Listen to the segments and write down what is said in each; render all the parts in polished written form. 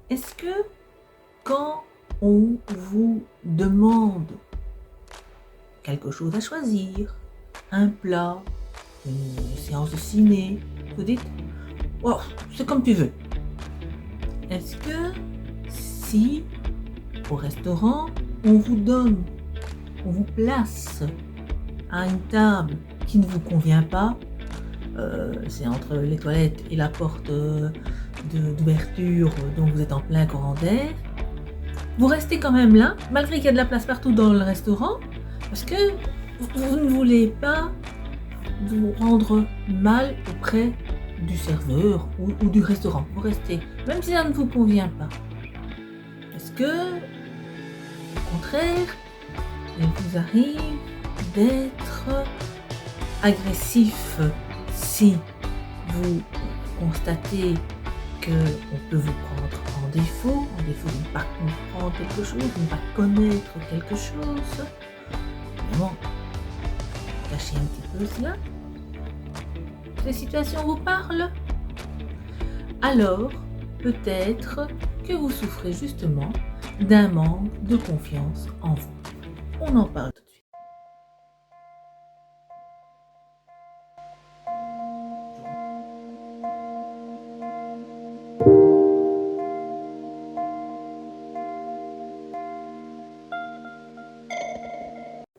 Est-ce que quand on vous demande quelque chose à choisir, un plat, une séance de ciné, vous dites oh, c'est comme tu veux. Est-ce que si au restaurant on vous place à une table qui ne vous convient pas, c'est entre les toilettes et la porte d'ouverture dont vous êtes en plein courant d'air, vous restez quand même là, malgré qu'il y a de la place partout dans le restaurant, parce que vous ne voulez pas vous rendre mal auprès du serveur ou du restaurant. Vous restez, même si ça ne vous convient pas. Est-ce que, au contraire, il vous arrive d'être agressif si vous constatez qu'on peut vous prendre en défaut de ne pas comprendre quelque chose, de ne pas connaître quelque chose? Évidemment, cachez un petit peu cela. Ces situations vous parlent? Alors, peut-être que vous souffrez justement d'un manque de confiance en vous. On en parle tout de suite.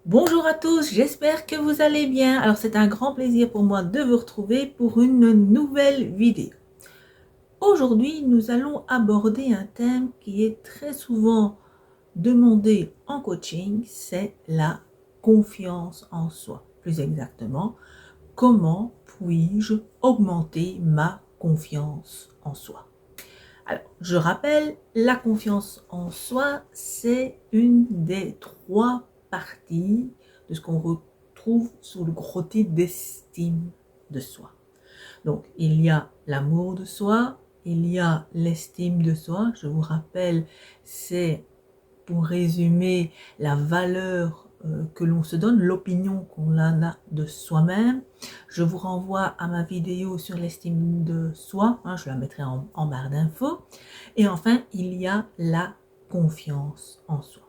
Bonjour à tous, j'espère que vous allez bien. Alors c'est un grand plaisir pour moi de vous retrouver pour une nouvelle vidéo. Aujourd'hui, nous allons aborder un thème qui est très souvent demandé en coaching, c'est la confiance en soi. Plus exactement, comment puis-je augmenter ma confiance en soi? Alors, je rappelle, la confiance en soi, c'est une des 3 parties de ce qu'on retrouve sous le gros titre d'estime de soi. Donc, il y a l'amour de soi, il y a l'estime de soi. Je vous rappelle, c'est, pour résumer, la valeur que l'on se donne, l'opinion qu'on a de soi-même. Je vous renvoie à ma vidéo sur l'estime de soi, je la mettrai en barre d'infos. Et enfin, il y a la confiance en soi.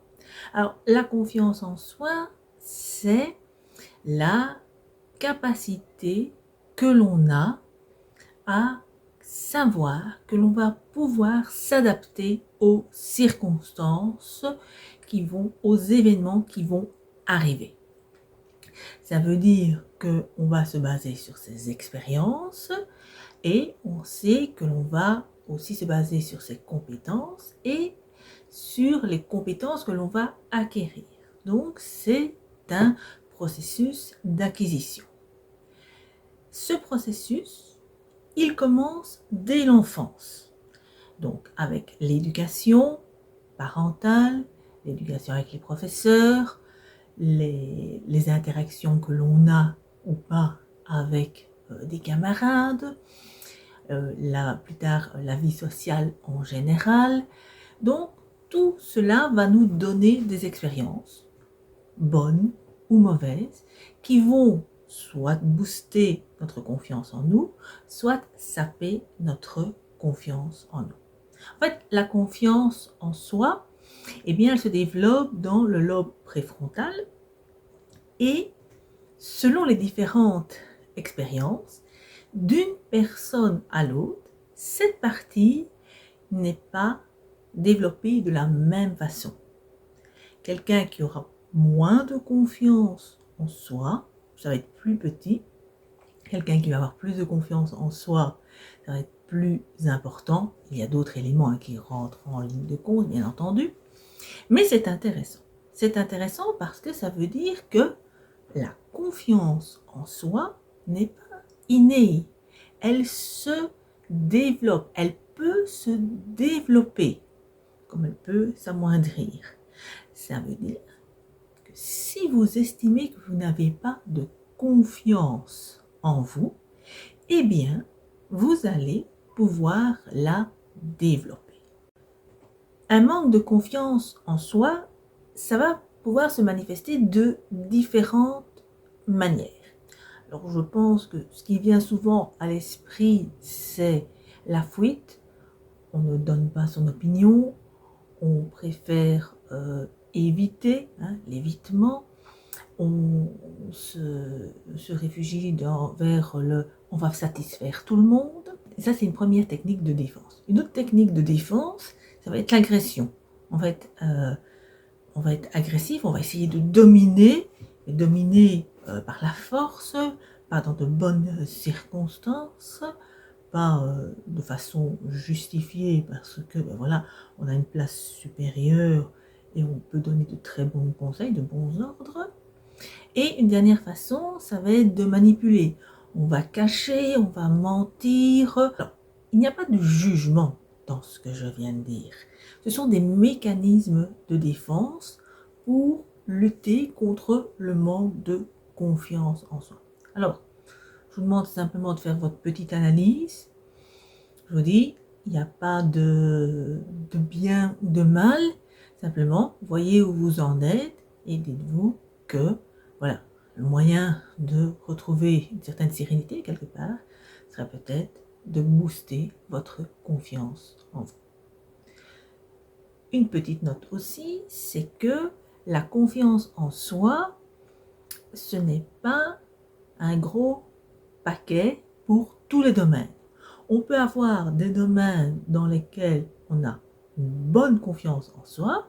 Alors, la confiance en soi, c'est la capacité que l'on a à savoir que l'on va pouvoir s'adapter aux circonstances aux événements qui vont arriver. Ça veut dire qu'on va se baser sur ses expériences et on sait que l'on va aussi se baser sur ses compétences et sur les compétences que l'on va acquérir. Donc, c'est un processus d'acquisition. Ce processus, il commence dès l'enfance. Donc, avec l'éducation parentale, l'éducation avec les professeurs, les interactions que l'on a ou pas avec des camarades, plus tard la vie sociale en général. Donc, tout cela va nous donner des expériences, bonnes ou mauvaises, qui vont soit booster notre confiance en nous, soit saper notre confiance en nous. En fait, la confiance en soi, eh bien, elle se développe dans le lobe préfrontal et selon les différentes expériences, d'une personne à l'autre, cette partie n'est pas développée de la même façon. Quelqu'un qui aura moins de confiance en soi, ça va être plus petit. Quelqu'un qui va avoir plus de confiance en soi, ça va être plus important. Il y a d'autres éléments qui rentrent en ligne de compte, bien entendu. Mais c'est intéressant. C'est intéressant parce que ça veut dire que la confiance en soi n'est pas innée. Elle se développe. Elle peut se développer comme elle peut s'amoindrir. Ça veut dire que si vous estimez que vous n'avez pas de confiance en vous, eh bien, vous allez pouvoir la développer. Un manque de confiance en soi, ça va pouvoir se manifester de différentes manières. Alors, je pense que ce qui vient souvent à l'esprit, c'est la fuite on ne donne pas son opinion, on préfère éviter, hein, l'évitement, on se réfugie vers le « on va satisfaire tout le monde ». Et ça, c'est une première technique de défense. Une autre technique de défense, ça va être l'agression. On va être agressif, on va essayer de dominer, par la force, pas dans de bonnes circonstances, pas de façon justifiée parce que ben voilà, on a une place supérieure et on peut donner de très bons conseils, de bons ordres. Et une dernière façon, ça va être de manipuler. On va cacher, on va mentir. Alors, il n'y a pas de jugement dans ce que je viens de dire. Ce sont des mécanismes de défense pour lutter contre le manque de confiance en soi. Alors, je vous demande simplement de faire votre petite analyse. Je vous dis, il n'y a pas de bien ou de mal. Simplement, voyez où vous en êtes et dites-vous que, voilà, le moyen de retrouver une certaine sérénité quelque part serait peut-être de booster votre confiance en vous. Une petite note aussi, c'est que la confiance en soi, ce n'est pas un gros paquet pour tous les domaines. On peut avoir des domaines dans lesquels on a une bonne confiance en soi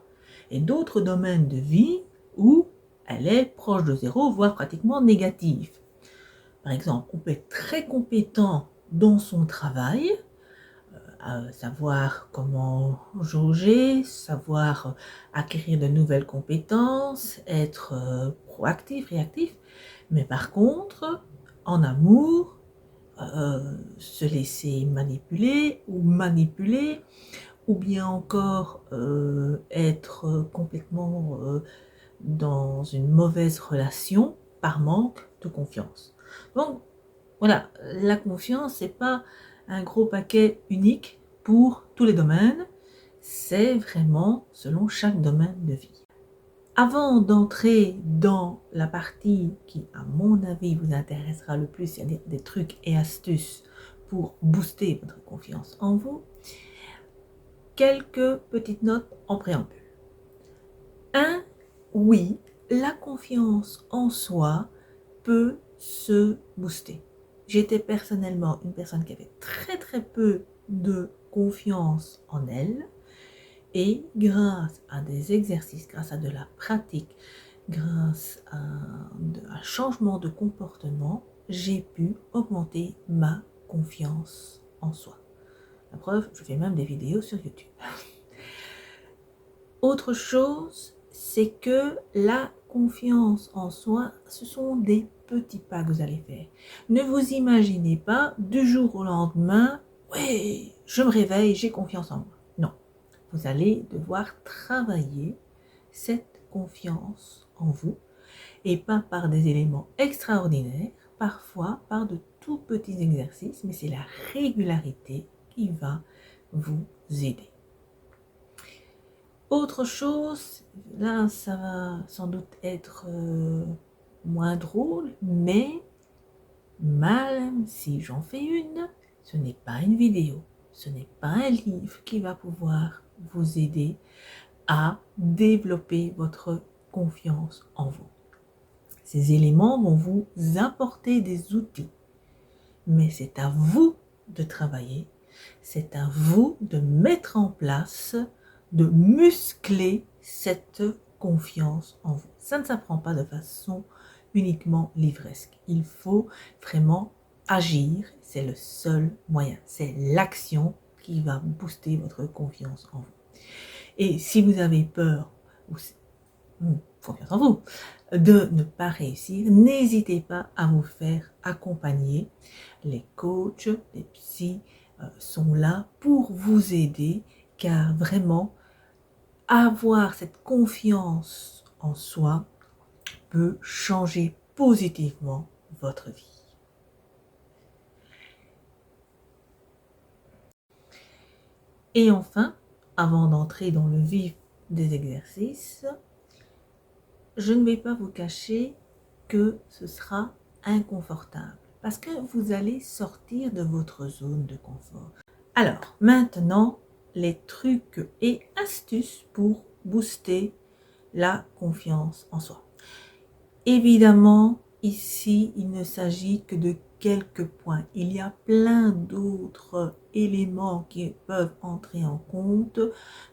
et d'autres domaines de vie où elle est proche de zéro, voire pratiquement négative. Par exemple, on peut être très compétent dans son travail, savoir comment jauger, savoir acquérir de nouvelles compétences, être proactif, réactif, mais par contre, en amour, se laisser manipuler ou manipuler, ou bien encore être complètement dans une mauvaise relation par manque de confiance. Donc voilà, la confiance, c'est pas un gros paquet unique pour tous les domaines, c'est vraiment selon chaque domaine de vie. Avant d'entrer dans la partie qui, à mon avis, vous intéressera le plus, c'est-à-dire des trucs et astuces pour booster votre confiance en vous, quelques petites notes en préambule. 1. Oui, la confiance en soi peut se booster. J'étais personnellement une personne qui avait très peu de confiance en elle. Et grâce à des exercices, grâce à de la pratique, grâce à un changement de comportement, j'ai pu augmenter ma confiance en soi. La preuve, je fais même des vidéos sur YouTube. Autre chose, c'est que la confiance en soi, ce sont des petits pas que vous allez faire. Ne vous imaginez pas du jour au lendemain, ouais, je me réveille, j'ai confiance en moi. Non. Vous allez devoir travailler cette confiance en vous et pas par des éléments extraordinaires, parfois par de tout petits exercices, mais c'est la régularité qui va vous aider. Autre chose, là ça va sans doute être moins drôle, mais même si j'en fais une, ce n'est pas une vidéo, ce n'est pas un livre qui va pouvoir vous aider à développer votre confiance en vous. Ces éléments vont vous apporter des outils, mais c'est à vous de travailler, c'est à vous de mettre en place, de muscler cette confiance en vous. Ça ne s'apprend pas de façon uniquement livresque. Il faut vraiment agir, c'est le seul moyen, c'est l'action qui va booster votre confiance en vous. Et si vous avez peur, ou confiance en vous, de ne pas réussir, n'hésitez pas à vous faire accompagner. Les coachs, les psys sont là pour vous aider, car vraiment, avoir cette confiance en soi peut changer positivement votre vie. Et enfin, avant d'entrer dans le vif des exercices, je ne vais pas vous cacher que ce sera inconfortable parce que vous allez sortir de votre zone de confort. Alors, maintenant, les trucs et astuces pour booster la confiance en soi. Évidemment, ici, il ne s'agit que de quelques points. Il y a plein d'autres éléments qui peuvent entrer en compte.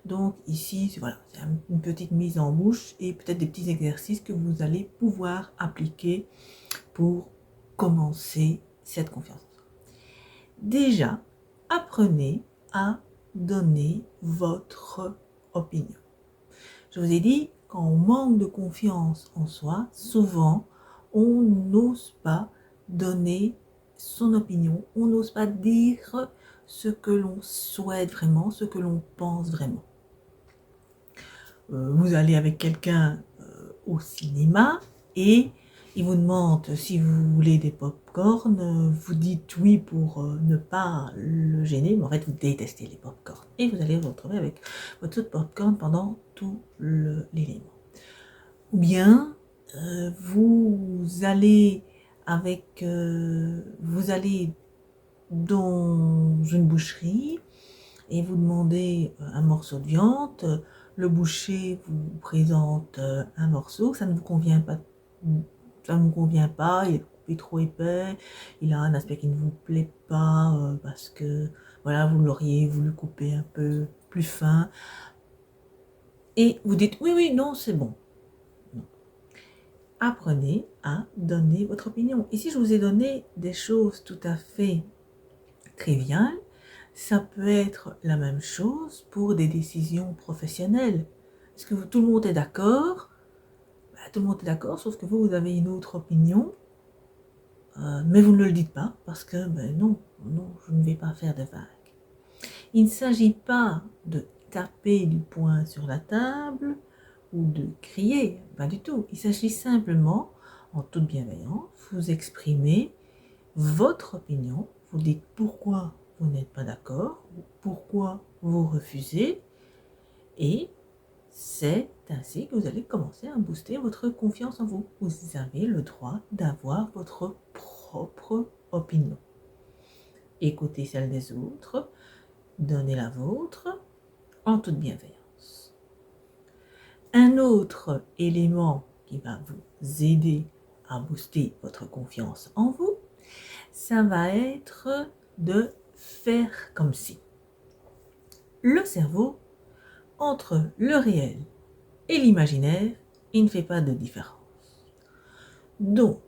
Donc ici, voilà, c'est une petite mise en bouche et peut-être des petits exercices que vous allez pouvoir appliquer pour commencer cette confiance en soi. Déjà, apprenez à donner votre opinion. Je vous ai dit, quand on manque de confiance en soi, souvent, on n'ose pas donner son opinion, on n'ose pas dire ce que l'on souhaite vraiment, ce que l'on pense vraiment. Vous allez avec quelqu'un au cinéma et il vous demande si vous voulez des pop-corn, vous dites oui pour ne pas le gêner, mais en fait vous détestez les pop-corn. Et vous allez vous retrouver avec votre soupe pop-corn pendant tout l'élément. Ou bien vous allez dans une boucherie et vous demandez un morceau de viande, le boucher vous présente un morceau, ça ne vous convient pas, il est coupé trop épais, il a un aspect qui ne vous plaît pas parce que voilà, vous l'auriez voulu couper un peu plus fin et vous dites oui, non, c'est bon. Non. Apprenez à donner votre opinion. Ici, je vous ai donné des choses tout à fait triviales. Ça peut être la même chose pour des décisions professionnelles. Est-ce que tout le monde est d'accord? Tout le monde est d'accord, sauf que vous avez une autre opinion, mais vous ne le dites pas parce que non, je ne vais pas faire de vagues. Il ne s'agit pas de taper du poing sur la table ou de crier, pas du tout. Il s'agit simplement, en toute bienveillance, vous exprimer votre opinion, vous dites pourquoi vous n'êtes pas d'accord, pourquoi vous refusez, et c'est ainsi que vous allez commencer à booster votre confiance en vous. Vous avez le droit d'avoir votre propre opinion. Écoutez celle des autres, donnez la vôtre en toute bienveillance. Un autre élément qui va vous aider à booster votre confiance en vous, ça va être de faire comme si. Le cerveau, entre le réel et l'imaginaire, il ne fait pas de différence. Donc,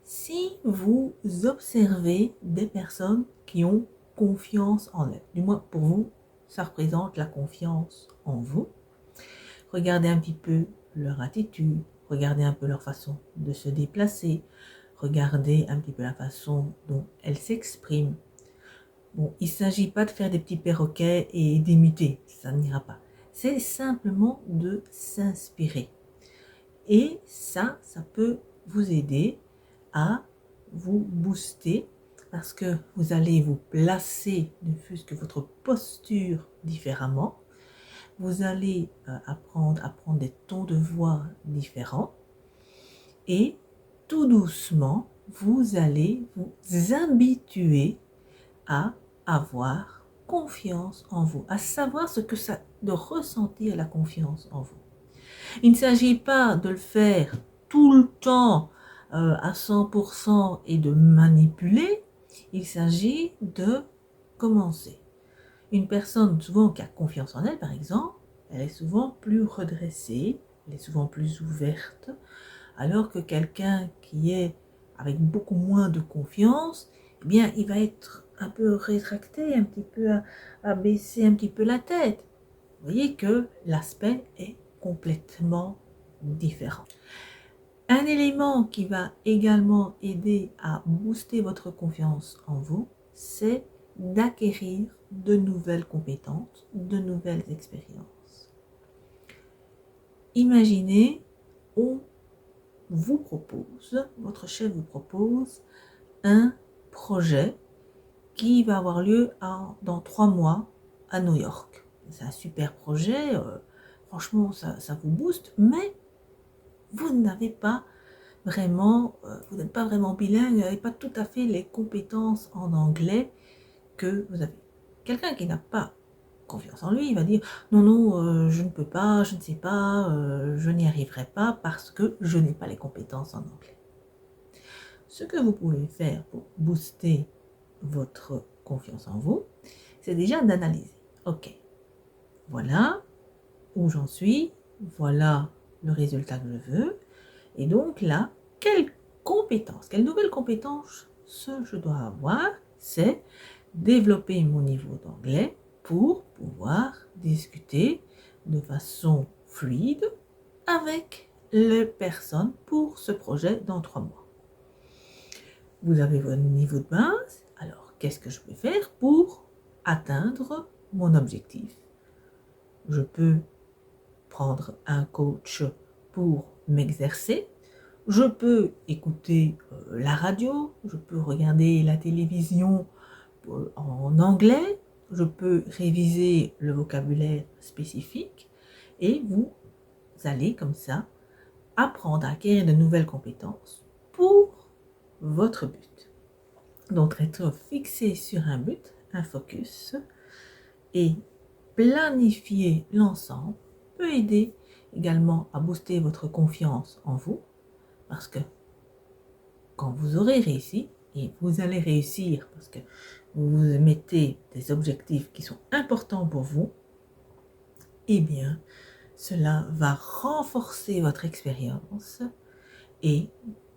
si vous observez des personnes qui ont confiance en elles, du moins pour vous, ça représente la confiance en vous, regardez un petit peu leur attitude, regardez un peu leur façon de se déplacer, regardez un petit peu la façon dont elles s'expriment. Bon, il ne s'agit pas de faire des petits perroquets et d'imiter, ça n'ira pas. C'est simplement de s'inspirer. Et ça peut vous aider à vous booster parce que vous allez vous placer, ne fût-ce que votre posture différemment. Vous allez apprendre à prendre des tons de voix différents et tout doucement, vous allez vous habituer à avoir confiance en vous, à savoir ce que ça de ressentir la confiance en vous. Il ne s'agit pas de le faire tout le temps à 100% et de manipuler, il s'agit de commencer. Une personne souvent qui a confiance en elle, par exemple, elle est souvent plus redressée, elle est souvent plus ouverte, alors que quelqu'un qui est avec beaucoup moins de confiance, eh bien, il va être un peu rétracté, un petit peu à baisser un petit peu la tête. Vous voyez que l'aspect est complètement différent. Un élément qui va également aider à booster votre confiance en vous, c'est d'acquérir de nouvelles compétences, de nouvelles expériences. Imaginez, votre chef vous propose un projet qui va avoir lieu dans 3 mois à New York. C'est un super projet, franchement ça vous booste, mais vous n'êtes pas vraiment bilingue, vous n'avez pas tout à fait les compétences en anglais que vous avez. Quelqu'un qui n'a pas confiance en lui, il va dire non, non, je ne peux pas, je ne sais pas, je n'y arriverai pas parce que je n'ai pas les compétences en anglais. Ce que vous pouvez faire pour booster votre confiance en vous, c'est déjà d'analyser. Ok, voilà où j'en suis, voilà le résultat que je veux, et donc là, quelles nouvelles compétences je dois avoir, c'est développer mon niveau d'anglais pour pouvoir discuter de façon fluide avec les personnes pour ce projet dans 3 mois. Vous avez votre niveau de base, alors qu'est-ce que je peux faire pour atteindre mon objectif? Je peux prendre un coach pour m'exercer, je peux écouter la radio, je peux regarder la télévision en anglais, je peux réviser le vocabulaire spécifique et vous allez comme ça apprendre à acquérir de nouvelles compétences pour votre but. Donc être fixé sur un but, un focus, et planifier l'ensemble peut aider également à booster votre confiance en vous, parce que quand vous aurez réussi, et vous allez réussir parce que vous vous mettez des objectifs qui sont importants pour vous, eh bien, cela va renforcer votre expérience et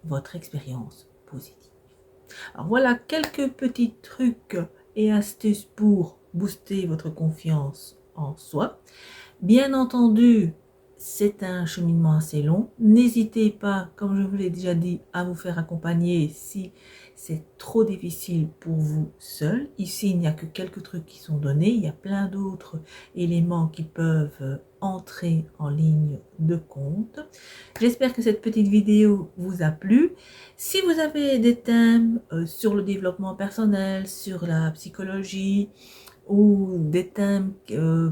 votre expérience positive. Alors voilà quelques petits trucs et astuces pour booster votre confiance en soi. Bien entendu, c'est un cheminement assez long. N'hésitez pas, comme je vous l'ai déjà dit, à vous faire accompagner si c'est trop difficile pour vous seul. Ici, il n'y a que quelques trucs qui sont donnés. Il y a plein d'autres éléments qui peuvent entrer en ligne de compte. J'espère que cette petite vidéo vous a plu. Si vous avez des thèmes sur le développement personnel, sur la psychologie, ou des thèmes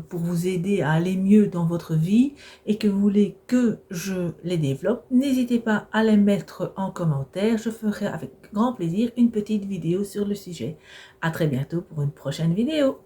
pour vous aider à aller mieux dans votre vie et que vous voulez que je les développe, n'hésitez pas à les mettre en commentaire. Je ferai avec grand plaisir une petite vidéo sur le sujet. À très bientôt pour une prochaine vidéo.